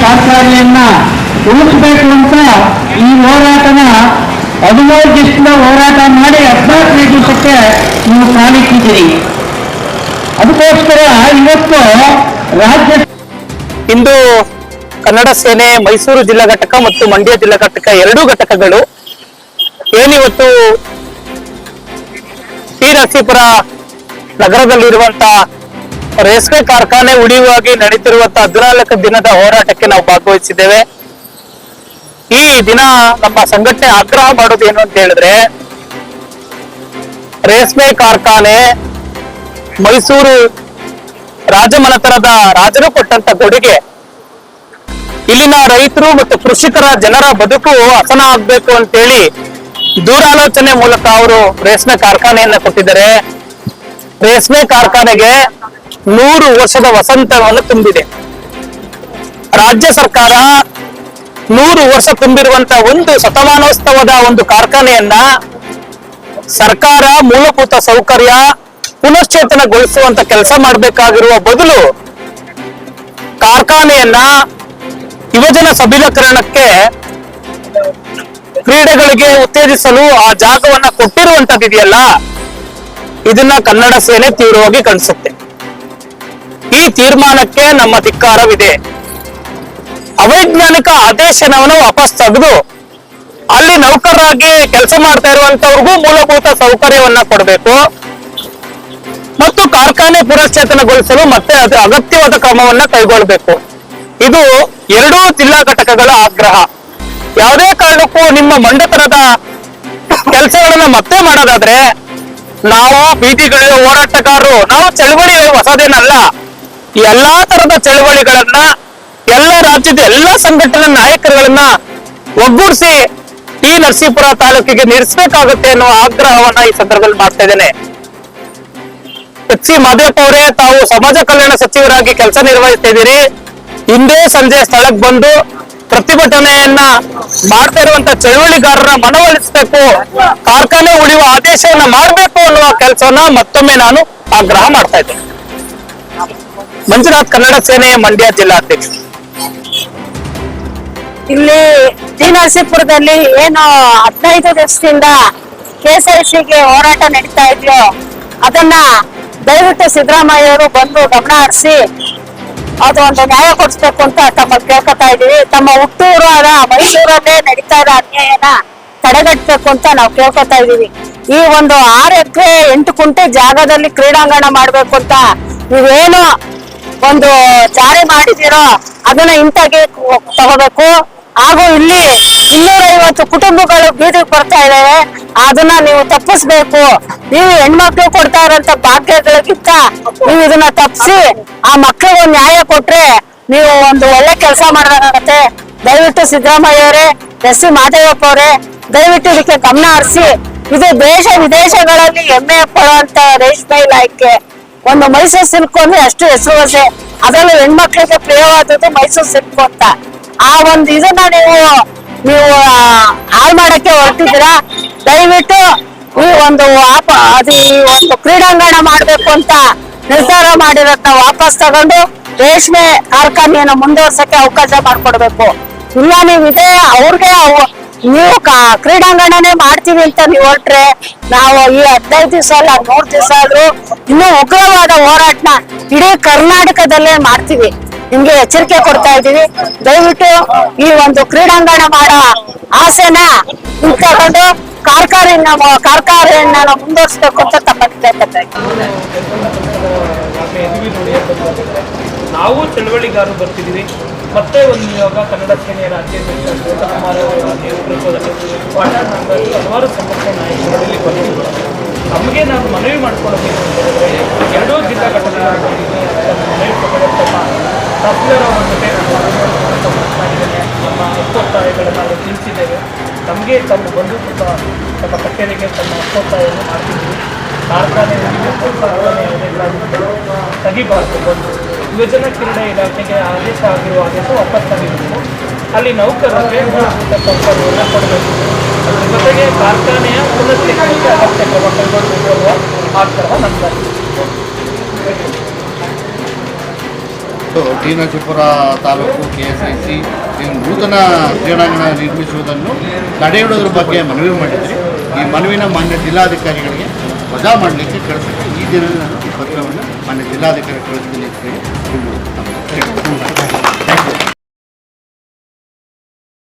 ಕಾರ್ಖಾನೆಯನ್ನ ಉಳಿಸಬೇಕು ಅಂತ ಈ ಹೋರಾಟನ 13 ದಿವಸದ ಹೋರಾಟ ಮಾಡಿ 14ನೇ ದಿವಸಕ್ಕೆ ನೀವು ಕಾಲಿಟ್ಟಿದ್ದೀರಿ. ಅದಕ್ಕೋಸ್ಕರ ಇವತ್ತು ರಾಜ್ಯ ಇಂದು ಕನ್ನಡ ಸೇನೆ ಮೈಸೂರು ಜಿಲ್ಲಾ ಘಟಕ ಮತ್ತು ಮಂಡ್ಯ ಜಿಲ್ಲಾ ಘಟಕ ಎರಡೂ ಘಟಕಗಳು ಏನಿವತ್ತು ಟಿ ನರಸೀಪುರ ನಗರದಲ್ಲಿರುವಂತಹ ರೇಷ್ಮೆ ಕಾರ್ಖಾನೆ ಉಳಿಯುವಾಗಿ ನಡೀತಿರುವಂತಹ 14 ದಿನದ ಹೋರಾಟಕ್ಕೆ ನಾವು ಭಾಗವಹಿಸಿದ್ದೇವೆ. ಈ ದಿನ ನಮ್ಮ ಸಂಘಟನೆ ಆಗ್ರಹ ಮಾಡೋದು ಏನು ಅಂತ ಹೇಳಿದ್ರೆ, ರೇಷ್ಮೆ ಕಾರ್ಖಾನೆ ಮೈಸೂರು ರಾಜಮನೆತನದ ರಾಜರು ಕೊಟ್ಟಂತ ಕೊಡುಗೆ, ಇಲ್ಲಿನ ರೈತರು ಮತ್ತು ಕೃಷಿಕರ ಜನರ ಬದುಕು ಹಸನ ಆಗ್ಬೇಕು ಅಂತೇಳಿ ದೂರಾಲೋಚನೆ ಮೂಲಕ ಅವರು ರೇಷ್ಮೆ ಕಾರ್ಖಾನೆಯನ್ನ ಕೊಟ್ಟಿದ್ದಾರೆ. ರೇಷ್ಮೆ ಕಾರ್ಖಾನೆಗೆ 100 ವರ್ಷದ ವಸಂತವನ್ನು ತುಂಬಿದೆ. ರಾಜ್ಯ ಸರ್ಕಾರ 100 ವರ್ಷ ತುಂಬಿರುವಂತಹ ಒಂದು ಶತಮಾನೋತ್ಸವದ ಒಂದು ಕಾರ್ಖಾನೆಯನ್ನ ಸರ್ಕಾರ ಮೂಲಭೂತ ಸೌಕರ್ಯ ಪುನಶ್ಚೇತನಗೊಳಿಸುವಂತ ಕೆಲಸ ಮಾಡಬೇಕಾಗಿರುವ ಬದಲು ಕಾರ್ಖಾನೆಯನ್ನ ಯುವಜನ ಸಬಲೀಕರಣಕ್ಕೆ ಕ್ರೀಡೆಗಳಿಗೆ ಉತ್ತೇಜಿಸಲು ಆ ಜಾಗವನ್ನ ಕೊಟ್ಟಿರುವಂತದ್ದಿದೆಯಲ್ಲ, ಇದನ್ನ ಕನ್ನಡ ಸೇನೆ ತೀವ್ರವಾಗಿ ಖಂಡಿಸುತ್ತೆ. ಈ ತೀರ್ಮಾನಕ್ಕೆ ನಮ್ಮ ಧಿಕ್ಕಾರವಿದೆ. ಅವೈಜ್ಞಾನಿಕ ಆದೇಶನವನ್ನು ವಾಪಸ್ ತೆಗೆದು ಅಲ್ಲಿ ನೌಕರರಾಗಿ ಕೆಲಸ ಮಾಡ್ತಾ ಇರುವಂತವ್ರಿಗೂ ಮೂಲಭೂತ ಸೌಕರ್ಯವನ್ನ ಕೊಡಬೇಕು ಮತ್ತು ಕಾರ್ಖಾನೆ ಪುನಶ್ಚೇತನಗೊಳಿಸಲು ಮತ್ತೆ ಅದು ಅಗತ್ಯವಾದ ಕ್ರಮವನ್ನ ಕೈಗೊಳ್ಳಬೇಕು. ಇದು ಎರಡೂ ಜಿಲ್ಲಾ ಘಟಕಗಳ ಆಗ್ರಹ. ಯಾವುದೇ ಕಾರಣಕ್ಕೂ ನಿಮ್ಮ ಮಂಡತನದ ಕೆಲಸಗಳನ್ನ ಮತ್ತೆ ಮಾಡೋದಾದ್ರೆ ನಾವು ಬೀದಿಗಳ ಹೋರಾಟಗಾರರು, ನಾವು ಚಳವಳಿ ಹೊಸದೇನಲ್ಲ. ಈ ಎಲ್ಲಾ ತರದ ಚಳವಳಿಗಳನ್ನ ಎಲ್ಲ ರಾಜ್ಯದ ಎಲ್ಲಾ ಸಂಘಟನಾ ನಾಯಕರುಗಳನ್ನ ಒಗ್ಗೂಡಿಸಿ ಟಿ ನರಸೀಪುರ ತಾಲೂಕಿಗೆ ನೀಡಿಸಬೇಕಾಗುತ್ತೆ ಅನ್ನೋ ಆಗ್ರಹವನ್ನ ಈ ಸಂದರ್ಭದಲ್ಲಿ ಮಾಡ್ತಾ ಇದ್ದೇನೆ. ಎಚ್ ಸಿ ಮಾದೇವಪ್ಪ ಅವರೇ, ತಾವು ಸಮಾಜ ಕಲ್ಯಾಣ ಸಚಿವರಾಗಿ ಕೆಲಸ ನಿರ್ವಹಿಸ್ತಾ ಇದ್ದೀರಿ. ಇಂದೇ ಸಂಜೆ ಸ್ಥಳಕ್ಕೆ ಬಂದು ಪ್ರತಿಭಟನೆಯನ್ನ ಮಾಡ್ತಾ ಇರುವಂತ ಚಳವಳಿಗಾರರ ಮನವೊಲಿಸಬೇಕು, ಕಾರ್ಖಾನೆ ಉಳಿಯುವ ಆದೇಶವನ್ನ ಮಾಡಬೇಕು ಅನ್ನುವ ಕೆಲಸವನ್ನ ಮತ್ತೊಮ್ಮೆ ನಾನು ಆಗ್ರಹ ಮಾಡ್ತಾ ಇದ್ದೇನೆ. ಮಂಜುನಾಥ್, ಕನ್ನಡ ಸೇನೆ ಮಂಡ್ಯ ಜಿಲ್ಲಾಧ್ಯಕ್ಷ. ಇಲ್ಲಿ ಟಿ ನರಸೀಪುರದಲ್ಲಿ ಏನು 15 ದಿವಸದಿಂದ KSRTCಗೆ ಹೋರಾಟ ನಡೀತಾ ಇದ್ಯೋ ಅದನ್ನ ದಯವಿಟ್ಟು ಸಿದ್ದರಾಮಯ್ಯ ಅವರು ಬಂದು ಗಮನ ಹರಿಸಿ ಅದು ಒಂದು ನ್ಯಾಯ ಕೊಡಿಸ್ಬೇಕು ಅಂತ ತಮ್ಮ ಕೇಳ್ಕೊತಾ ಇದೀವಿ. ತಮ್ಮ ಹುಟ್ಟೂರು ಆದ ಮೈಸೂರಲ್ಲೇ ನಡೀತಾ ಇರೋ ಅನ್ಯಾಯನ ತಡೆಗಟ್ಟಬೇಕು ಅಂತ ನಾವು ಕೇಳ್ಕೊತಾ ಇದೀವಿ. ಈ ಒಂದು 6 ಎಕರೆ 8 ಕುಂಟೆ ಜಾಗದಲ್ಲಿ ಕ್ರೀಡಾಂಗಣ ಮಾಡ್ಬೇಕು ಅಂತ ನೀವೇನು ಒಂದು ಜಾರಿ ಮಾಡಿದಿರೋ ಅದನ್ನ ಇಂತಾಗೆ ತಗೋಬೇಕು. ಹಾಗೂ ಇಲ್ಲಿ 250 ಕುಟುಂಬಗಳು ಬೀದಿಗೆ ಬರ್ತಾ ಇದಾವೆ, ಅದನ್ನ ನೀವು ತಪ್ಪಿಸ್ಬೇಕು. ನೀವು ಹೆಣ್ಮಕ್ಳು ಕೊಡ್ತಾ ಇರೋಂತ ಭಾಗ್ಯಗಳಿಗಿಂತ ನೀವು ಇದನ್ನ ತಪ್ಪಿಸಿ ಆ ಮಕ್ಕಳಿಗೆ ಒಂದು ನ್ಯಾಯ ಕೊಟ್ರೆ ನೀವು ಒಂದು ಒಳ್ಳೆ ಕೆಲಸ ಮಾಡಬೇಕಾಗತ್ತೆ. ದಯವಿಟ್ಟು ಸಿದ್ದರಾಮಯ್ಯ ಅವರೇ, ಎಸ್ ಸಿ ಮಾದೇವಪ್ಪ ಅವರೇ, ದಯವಿಟ್ಟು ಇದಕ್ಕೆ ಗಮನ ಹರಿಸಿ. ಇದು ದೇಶ ವಿದೇಶಗಳಲ್ಲಿ ಹೆಮ್ಮೆ ಪಡುವಂತ ರೇಷ್ಮೆ ಇಲಾಖೆ. ಒಂದು ಮೈಸೂರು ಸಿಲ್ಕ್ ಅಂದ್ರೆ ಅಷ್ಟು ಹೆಸರುವಾಸಿ, ಅದರಲ್ಲೂ ಹೆಣ್ಮಕ್ಳಿಗೆ ಪ್ರಿಯವಾದದ್ದು ಮೈಸೂರು ಸಿಲ್ಕ್ ಅಂತ. ಆ ಒಂದು ಇದನ್ನ ನೀವು ಹಾಳು ಮಾಡಕ್ಕೆ ಹೊರಟಿದ್ದೀರಾ. ದಯವಿಟ್ಟು ಈ ಒಂದು ಕ್ರೀಡಾಂಗಣ ಮಾಡ್ಬೇಕು ಅಂತ ನಿರ್ಧಾರ ಮಾಡಿರೋದನ್ನ ವಾಪಸ್ ತಗೊಂಡು ರೇಷ್ಮೆ ಕಾರ್ಖಾನೆಯನ್ನು ಮುಂದುವರ್ಸಕ್ಕೆ ಅವಕಾಶ ಮಾಡ್ಕೊಡ್ಬೇಕು. ಇಲ್ಲ ನೀವು ಇದೇ ಅವ್ರಿಗೆ ನೀವು ಕ್ರೀಡಾಂಗಣನೇ ಮಾಡ್ತೀವಿ ಅಂತ ನೀವು ಹೊರಟ್ರೆ ನಾವು ಈ 15 ದಿವಸ ಅಲ್ಲ 3 ದಿವಸ ಆದ್ರೂ ಇನ್ನೂ ಉಗ್ರವಾದ ಹೋರಾಟನ ಇಡೀ ಕರ್ನಾಟಕದಲ್ಲೇ ಮಾಡ್ತೀವಿ. ನಿಮ್ಗೆ ಎಚ್ಚರಿಕೆ ಕೊಡ್ತಾ ಇದ್ದೀವಿ. ದಯವಿಟ್ಟು ಈ ಒಂದು ಕ್ರೀಡಾಂಗಣ ಮಾಡೋ ಆಸೆನ ತಗೊಂಡು ಕಾರ್ಖಾನೆಯನ್ನ ಮುಂದುವರಿಸಬೇಕು ಅಂತ ತಮ್ಮ ನಾವು ಚಳವಳಿಗಾರರು ಬರ್ತಿದ್ದೀವಿ. ಮತ್ತೆ ಒಂದು ನಿಯೋಗ ಕನ್ನಡ ಸೇನೆಯ ರಾಜ್ಯಾಧ್ಯಕ್ಷ ಶಿವಕುಮಾರ್ ಅವರ ನೇತೃತ್ವದಲ್ಲಿ ಹಲವಾರು ಸಂಘಟನೆ ನಾಯಕರಲ್ಲಿ ಬಂದಿದ್ದು ನಮಗೆ ನಾನು ಮನವಿ ಮಾಡ್ಕೊಳ್ಬೇಕು ಅಂತ ಹೇಳಿದ್ರೆ, ಎರಡೂ ಜಿಲ್ಲಾ ಘಟಕಗಳ ಮನವಿ ತಪ್ಪಲರ ಜೊತೆ ಮಾಡಿದ್ದೇನೆ. ನಮ್ಮ ಹಕ್ಕೊತ್ತಾಯಗಳನ್ನು ನಾವು ತಿಳಿಸಿದ್ದೇವೆ. ನಮಗೆ ತಮ್ಮ ಬಂಧು ತಮ್ಮ ಕಚೇರಿಗೆ ತಮ್ಮ ಹಕ್ಕೊತ್ತಾಯವನ್ನು ಮಾಡ್ತಿದ್ದೀವಿ. ಕಾರ್ಖಾನೆ ತೆಗಿಬಾರ್ದು. ಬಂದು ಯುವಜನ ಕ್ರೀಡೆ ಇಲಾಖೆಗೆ ಆದೇಶ ಆಗಿರುವ ಆದೇಶ ವಾಪಸ್ ತೆಗಿಬೇಕು. ಅಲ್ಲಿ ನೌಕರರಿಗೆ ಮೂಲಭೂತ ಸೌಕರ್ಯವನ್ನು ಕೊಡಬೇಕು. ಅದ್ರ ಜೊತೆಗೆ ಕಾರ್ಖಾನೆಯ ಪುನಶ್ಚೇತನಕ್ಕೆ ಅಗತ್ಯ ಕ್ರಮ ಕೈಗೊಳ್ಳಬೇಕು ಅನ್ನುವ ಆಗ್ರಹ ನಮ್ಮದಾಗಿದೆ. ಮತ್ತು ಟಿ ನರಸೀಪುರ ತಾಲೂಕು KSIC ನೂತನ ಕ್ರೀಡಾಂಗಣ ನಿರ್ಮಿಸುವುದನ್ನು ತಡೆಹಿಡಿಯೋದ್ರ ಬಗ್ಗೆ ಮನವಿ ಮಾಡಿದ್ರಿ. ಈ ಮನವಿನ ಮಾನ್ಯ ಜಿಲ್ಲಾಧಿಕಾರಿಗಳಿಗೆ ವಜಾ ಮಾಡಲಿಕ್ಕೆ ಕಳಿಸಿದ್ರೆ ಈ ದಿನದಲ್ಲಿ ನಾನು ಈ ಪತ್ರವನ್ನು ಮಾನ್ಯ ಜಿಲ್ಲಾಧಿಕಾರಿ ಕಳಿಸ್ತೀನಿ ಅಂತ ಹೇಳಿ ಥ್ಯಾಂಕ್ ಯು.